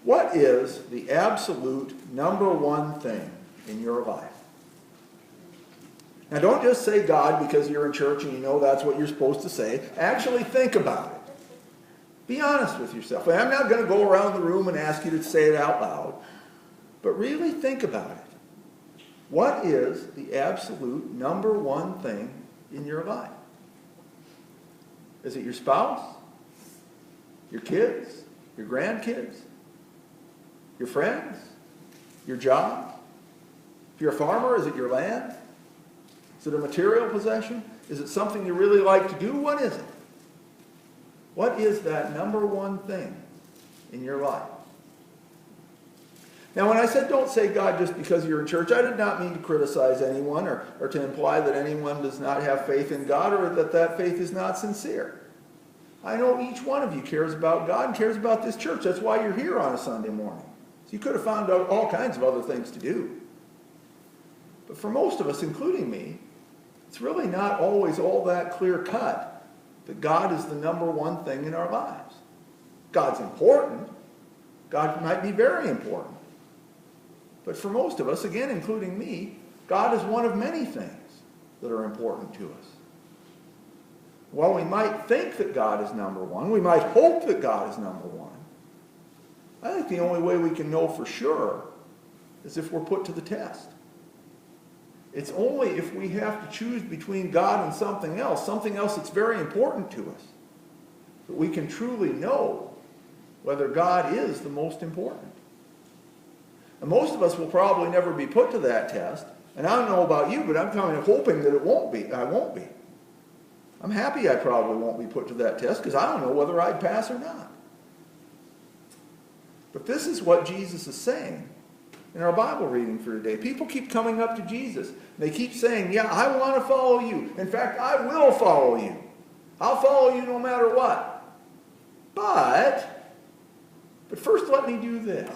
What is the absolute number one thing in your life? Now don't just say God because you're in church and you know that's what you're supposed to say. Actually think about it. Be honest with yourself. I'm not going to go around the room and ask you to say it out loud. But really think about it. What is the absolute number one thing in your life? Is it your spouse? Your kids? Your grandkids? Your friends? Your job? If you're a farmer, is it your land? Is it a material possession? Is it something you really like to do? What is it? What is that number one thing in your life? Now, when I said don't say God just because you're in church, I did not mean to criticize anyone or to imply that anyone does not have faith in God or that that faith is not sincere. I know each one of you cares about God and cares about this church. That's why you're here on a Sunday morning. So you could have found out all kinds of other things to do. But for most of us, including me, it's really not always all that clear-cut that God is the number one thing in our lives. God's important. God might be very important. But for most of us, again, including me, God is one of many things that are important to us. While we might think that God is number one, we might hope that God is number one, I think the only way we can know for sure is if we're put to the test. It's only if we have to choose between God and something else that's very important to us, that we can truly know whether God is the most important. And most of us will probably never be put to that test. And I don't know about you, but I'm kind of hoping that I won't be. I'm happy I probably won't be put to that test because I don't know whether I'd pass or not. But this is what Jesus is saying in our Bible reading for today. People keep coming up to Jesus. They keep saying, yeah, I want to follow you. In fact, I will follow you. I'll follow you no matter what. But first let me do this.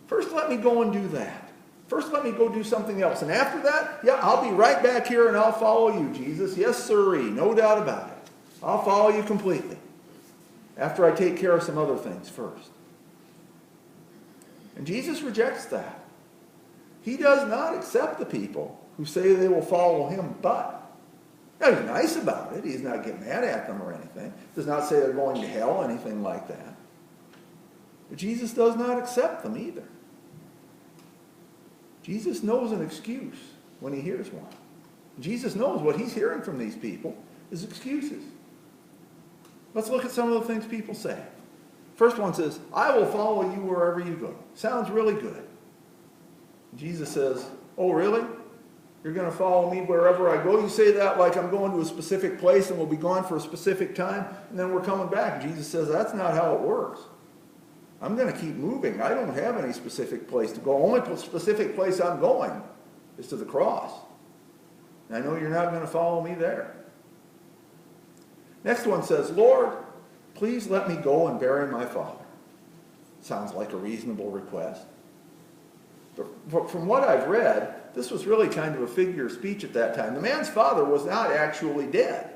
First let me go and do that. First let me go do something else. And after that, yeah, I'll be right back here and I'll follow you, Jesus. Yes, sirree. No doubt about it. I'll follow you completely. After I take care of some other things first. And Jesus rejects that. He does not accept the people who say they will follow him, but. Now, he's nice about it. He's not getting mad at them or anything. Does not say they're going to hell, anything like that. But Jesus does not accept them either. Jesus knows an excuse when he hears one. Jesus knows what he's hearing from these people is excuses. Let's look at some of the things people say. First one says, I will follow you wherever you go. Sounds really good. Jesus says, oh, really? You're going to follow me wherever I go? You say that like I'm going to a specific place and we'll be gone for a specific time, and then we're coming back. And Jesus says, that's not how it works. I'm going to keep moving. I don't have any specific place to go. Only specific place I'm going is to the cross. And I know you're not going to follow me there. Next one says, Lord, please let me go and bury my father. Sounds like a reasonable request. But from what I've read, this was really kind of a figure of speech at that time. The man's father was not actually dead.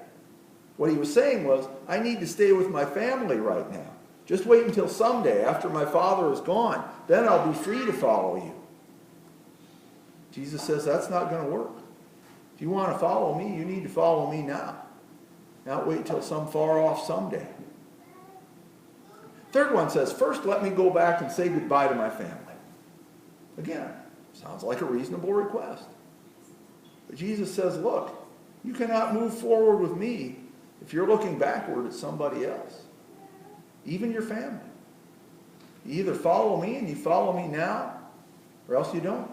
What he was saying was, I need to stay with my family right now. Just wait until someday, after my father is gone. Then I'll be free to follow you. Jesus says that's not going to work. If you want to follow me, you need to follow me now. Not wait till some far off someday. Third one says, first let me go back and say goodbye to my family. Again, sounds like a reasonable request. But Jesus says, look, you cannot move forward with me if you're looking backward at somebody else. Even your family. You either follow me and you follow me now, or else you don't.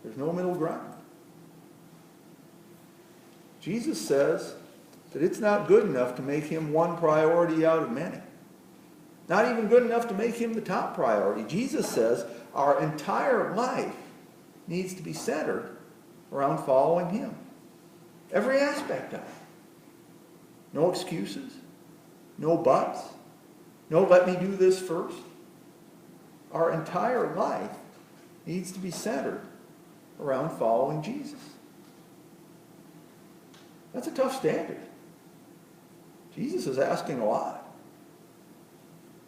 There's no middle ground. Jesus says that it's not good enough to make him one priority out of many. Not even good enough to make him the top priority. Jesus says our entire life needs to be centered around following him. Every aspect of it. No excuses. No buts. No, let me do this first. Our entire life needs to be centered around following Jesus. That's a tough standard. Jesus is asking a lot.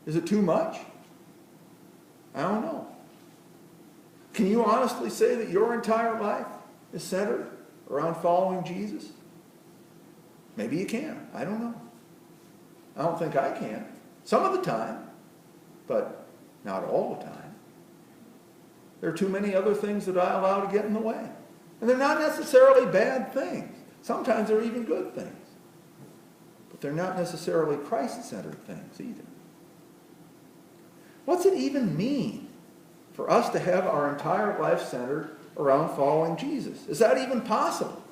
Is it too much? I don't know. Can you honestly say that your entire life is centered around following Jesus? Maybe you can. I don't know. I don't think I can. Some of the time, but not all the time. There are too many other things that I allow to get in the way. And they're not necessarily bad things. Sometimes they're even good things. But they're not necessarily Christ-centered things either. What's it even mean for us to have our entire life centered around following Jesus? Is that even possible?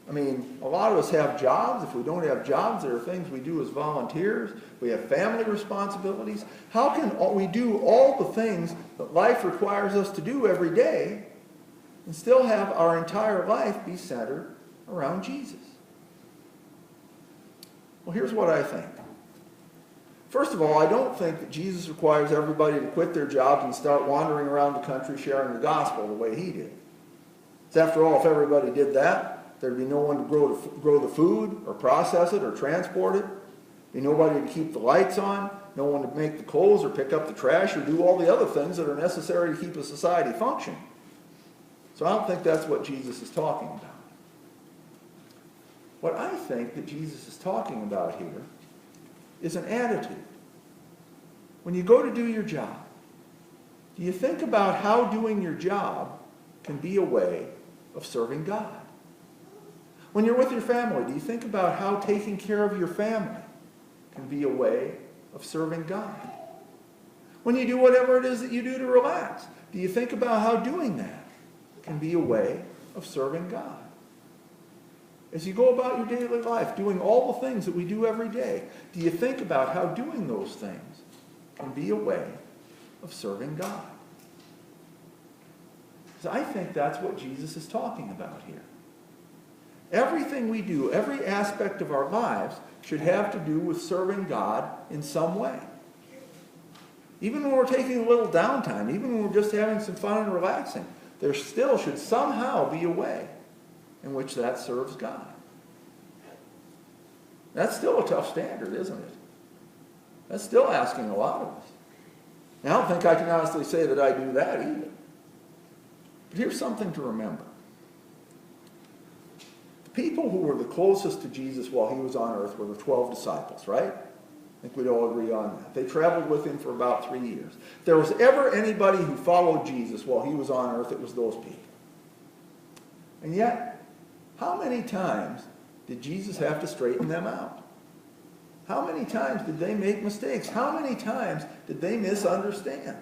I mean, a lot of us have jobs. If we don't have jobs, there are things we do as volunteers. We have family responsibilities. How can we do all the things that life requires us to do every day and still have our entire life be centered around Jesus? Well, here's what I think. First of all, I don't think that Jesus requires everybody to quit their jobs and start wandering around the country sharing the gospel the way he did. Because after all, if everybody did that, there'd be no one to grow the food or process it or transport it. There'd be nobody to keep the lights on, no one to make the clothes or pick up the trash or do all the other things that are necessary to keep a society functioning. So I don't think that's what Jesus is talking about. What I think that Jesus is talking about here is an attitude. When you go to do your job, do you think about how doing your job can be a way of serving God? When you're with your family, do you think about how taking care of your family can be a way of serving God? When you do whatever it is that you do to relax, do you think about how doing that can be a way of serving God? As you go about your daily life, doing all the things that we do every day, do you think about how doing those things can be a way of serving God? Because I think that's what Jesus is talking about here. Everything we do, every aspect of our lives, should have to do with serving God in some way. Even when we're taking a little downtime, even when we're just having some fun and relaxing, there still should somehow be a way in which that serves God. That's still a tough standard, isn't it? That's still asking a lot of us. Now, I don't think I can honestly say that I do that either. But here's something to remember. The people who were the closest to Jesus while he was on earth were the 12 disciples, right? I think we'd all agree on that. They traveled with him for about 3 years. If there was ever anybody who followed Jesus while he was on earth, it was those people. And yet, how many times did Jesus have to straighten them out? How many times did they make mistakes? How many times did they misunderstand?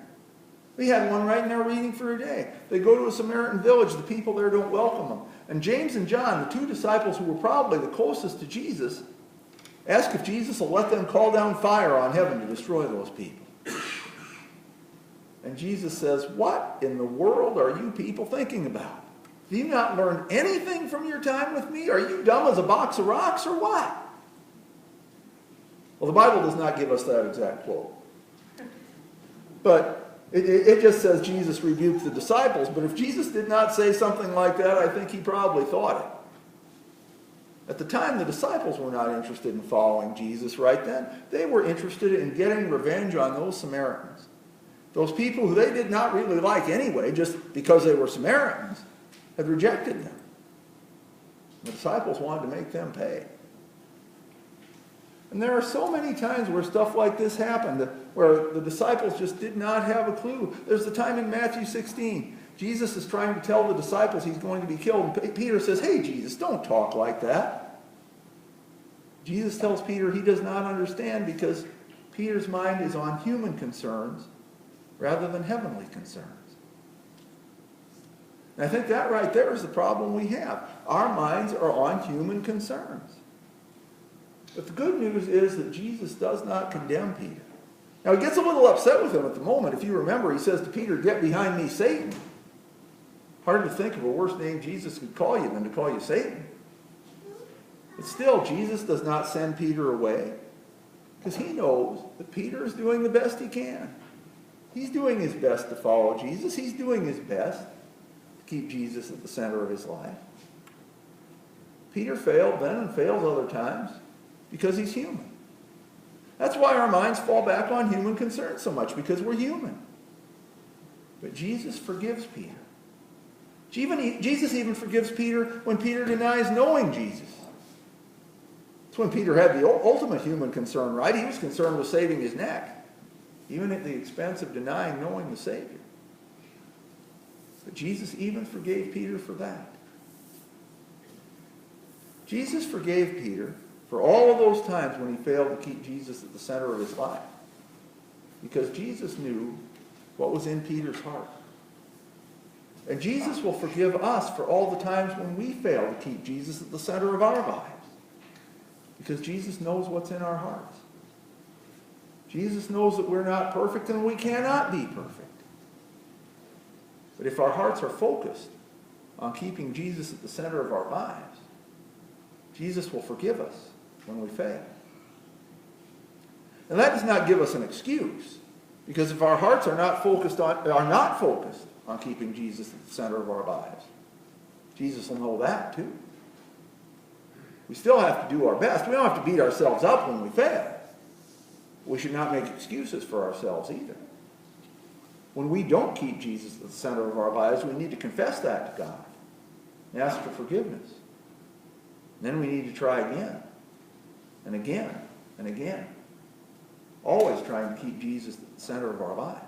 We had one right in our reading for today. They go to a Samaritan village. The people there don't welcome them. And James and John, the two disciples who were probably the closest to Jesus, ask if Jesus will let them call down fire on heaven to destroy those people. And Jesus says, "What in the world are you people thinking about? Do you not learn anything from your time with me? Are you dumb as a box of rocks or what?" Well, the Bible does not give us that exact quote. But it just says Jesus rebuked the disciples. But if Jesus did not say something like that, I think he probably thought it. At the time, the disciples were not interested in following Jesus right then. They were interested in getting revenge on those Samaritans. Those people who they did not really like anyway, just because they were Samaritans, had rejected them. The disciples wanted to make them pay. And there are so many times where stuff like this happened, where the disciples just did not have a clue. There's the time in Matthew 16. Jesus is trying to tell the disciples he's going to be killed. And Peter says, "Hey, Jesus, don't talk like that." Jesus tells Peter he does not understand because Peter's mind is on human concerns rather than heavenly concerns. And I think that right there is the problem we have. Our minds are on human concerns. But the good news is that Jesus does not condemn Peter. Now, he gets a little upset with him at the moment. If you remember, he says to Peter, "Get behind me, Satan." Hard to think of a worse name Jesus could call you than to call you Satan. But still, Jesus does not send Peter away because he knows that Peter is doing the best he can. He's doing his best to follow Jesus. He's doing his best to keep Jesus at the center of his life. Peter failed then and fails other times because he's human. That's why our minds fall back on human concerns so much, because we're human. But Jesus forgives Peter. Jesus even forgives Peter when Peter denies knowing Jesus. It's when Peter had the ultimate human concern, right? He was concerned with saving his neck, even at the expense of denying knowing the Savior. But Jesus even forgave Peter for that. Jesus forgave Peter for all of those times when he failed to keep Jesus at the center of his life, because Jesus knew what was in Peter's heart. And Jesus will forgive us for all the times when we fail to keep Jesus at the center of our lives, because Jesus knows what's in our hearts. Jesus knows that we're not perfect and we cannot be perfect. But if our hearts are focused on keeping Jesus at the center of our lives, Jesus will forgive us when we fail. And that does not give us an excuse, because if our hearts are not focused on keeping Jesus at the center of our lives, Jesus will know that too. We still have to do our best. We don't have to beat ourselves up when we fail. We should not make excuses for ourselves either. When we don't keep Jesus at the center of our lives, we need to confess that to God and ask for forgiveness. And then we need to try again and again and again, always trying to keep Jesus at the center of our lives.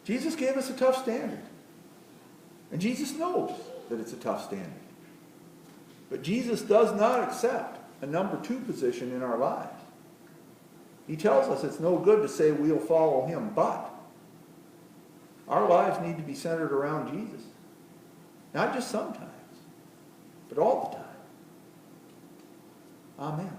Jesus gave us a tough standard, and Jesus knows that it's a tough standard. But Jesus does not accept a number 2 position in our lives. He tells us it's no good to say we'll follow him, but our lives need to be centered around Jesus. Not just sometimes, but all the time. Amen.